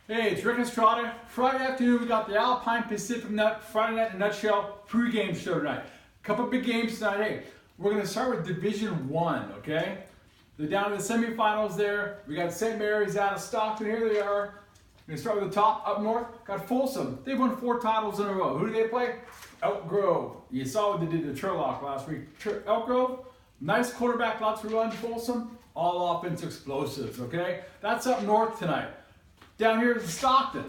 Hey, it's Rick Estrada. Friday afternoon, we got the Alpine Pacific Nut Friday Night in a Nutshell pregame show tonight. Couple big games tonight. Hey, we're going to start with Division 1, okay? They're down to the semifinals there. We got St. Mary's out of Stockton. Here they are. We're going to start with the top. Up north, got Folsom. They've won 4 titles in a row. Who do they play? Elk Grove. You saw what they did to Turlock last week. Elk Grove, nice quarterback, lots of run. Folsom, all offense explosives, okay? That's up north tonight. Down here is Stockton.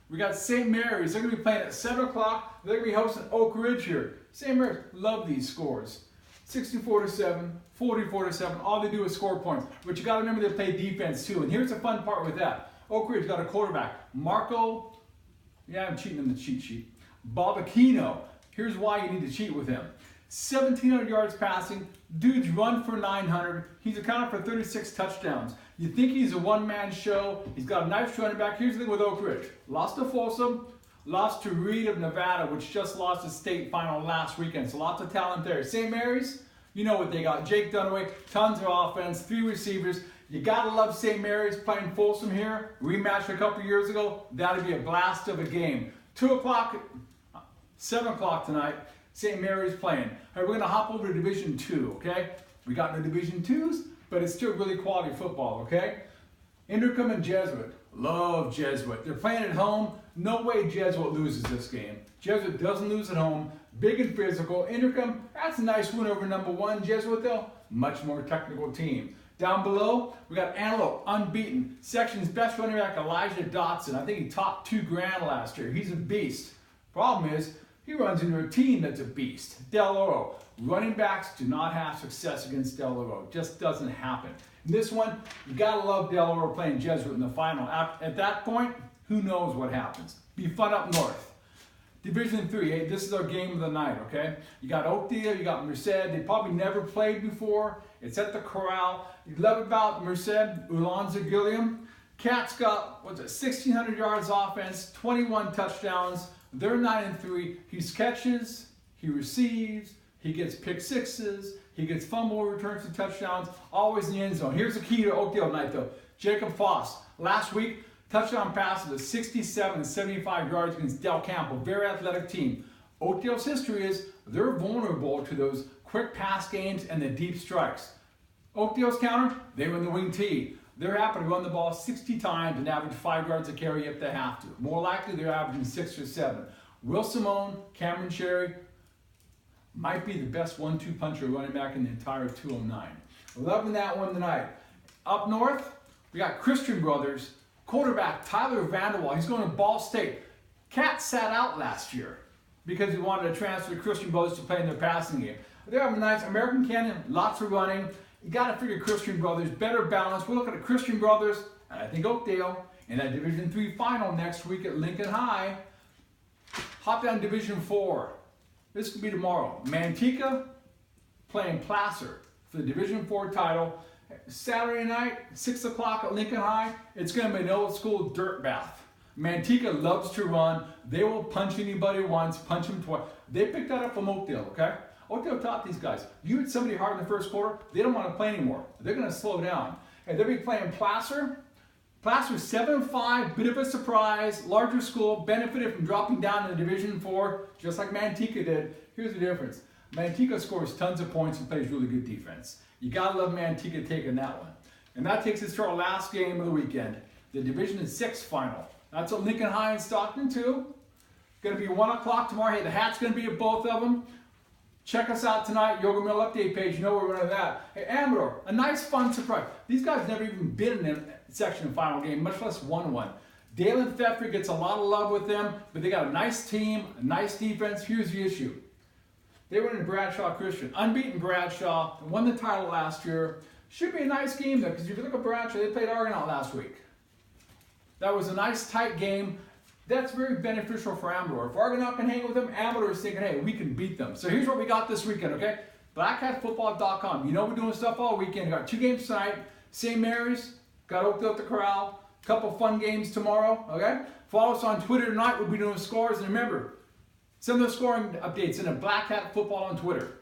We got St. Mary's. They're going to be playing at 7 o'clock. They're going to be hosting Oak Ridge here. St. Mary's, love these scores. 64-7, 44-7. All they do is score points. But you got to remember they play defense too. And here's the fun part with that. Oak Ridge got a quarterback, Marco. Yeah, I'm cheating in the cheat sheet. Baldacchino. Here's why you need to cheat with him. 1,700 yards passing. Dude's run for 900. He's accounted for 36 touchdowns. You think he's a one-man show. He's got a nice running back. Here's the thing with Oak Ridge. Lost to Folsom. Lost to Reed of Nevada, which just lost the state final last weekend. So lots of talent there. St. Mary's, you know what they got. Jake Dunaway, tons of offense, 3 receivers. You got to love St. Mary's playing Folsom here. Rematch a couple years ago. That'd be a blast of a game. 2 o'clock, 7 o'clock tonight. St. Mary's playing. All right, we're going to hop over to Division 2, okay? We got no Division 2s, but it's still really quality football, okay? Inderkum and Jesuit. Love Jesuit. They're playing at home. No way Jesuit loses this game. Jesuit doesn't lose at home. Big and physical. Inderkum, that's a nice win over number 1. Jesuit, though, much more technical team. Down below, we got Antelope, unbeaten. Section's best running back, Elijah Dotson. I think he topped $2,000 last year. He's a beast. Problem is, he runs into a team that's a beast. Del Oro. Running backs do not have success against Del Oro. It just doesn't happen. In this one, you gotta love Del Oro playing Jesuit in the final. At that point, who knows what happens? Be fun up north. Division 3, hey, this is our game of the night, okay? You got Oakdale, you got Merced. They probably never played before. It's at the Corral. You love about Merced, Ulanza Gilliam. Cat's got, 1,600 yards offense, 21 touchdowns. They're 9-3. He catches, he receives, he gets pick sixes, he gets fumble returns to touchdowns, always in the end zone. Here's the key to Oakdale tonight, though. Jacob Foss, last week, touchdown passes of 67 and 75 yards against Del Campo. Very athletic team. Oakdale's history is they're vulnerable to those quick pass games and the deep strikes. Oakdale's counter, they run the wing T. They're happy to run the ball 60 times and average 5 yards a carry if they have to. More likely, they're averaging 6 or 7. Will Simone, Cameron Cherry, might be the best 1-2 puncher running back in the entire 209. Loving that one tonight. Up north, we got Christian Brothers. Quarterback Tyler Vanderwall. He's going to Ball State. Cat sat out last year because he wanted to transfer to Christian Brothers to play in their passing game. They're having a nice American Canyon, lots of running. You got to figure Christian Brothers, better balance. We're looking at Christian Brothers, and I think Oakdale, in that Division 3 final next week at Lincoln High. Hop down Division 4. This could be tomorrow. Manteca playing Placer for the Division 4 title. Saturday night, 6 o'clock at Lincoln High. It's going to be an old school dirt bath. Manteca loves to run. They will punch anybody once, punch them twice. They picked that up from Oakdale, okay? Oakdale taught these guys. You hit somebody hard in the first quarter, they don't want to play anymore. They're going to slow down. And they'll be playing Placer. Placer's 7-5, bit of a surprise. Larger school, benefited from dropping down in the Division 4, just like Manteca did. Here's the difference. Manteca scores tons of points and plays really good defense. You got to love Manteca taking that one. And that takes us to our last game of the weekend, the Division 6 final. That's at Lincoln High in Stockton, too. Going to be 1 o'clock tomorrow. Hey, the hat's going to be at both of them. Check us out tonight, Yoga Mill update page. You know we're running that. Hey, Amador, a nice fun surprise. These guys never even been in a section final game, much less won one. Dalen Pfeffer gets a lot of love with them, but they got a nice team, a nice defense. Here's the issue. They went in Bradshaw Christian, unbeaten Bradshaw, won the title last year. Should be a nice game though, because if you look at Bradshaw, they played Argonaut last week. That was a nice tight game. That's very beneficial for Amador. If Argonaut can hang with them, Amador is thinking, hey, we can beat them. So here's what we got this weekend, okay? BlackHatFootball.com. You know we're doing stuff all weekend. We got 2 games tonight. St. Mary's, got Oakdale at the Corral. Couple fun games tomorrow, okay? Follow us on Twitter tonight. We'll be doing scores. And remember, send those scoring updates in a Black Hat Football on Twitter.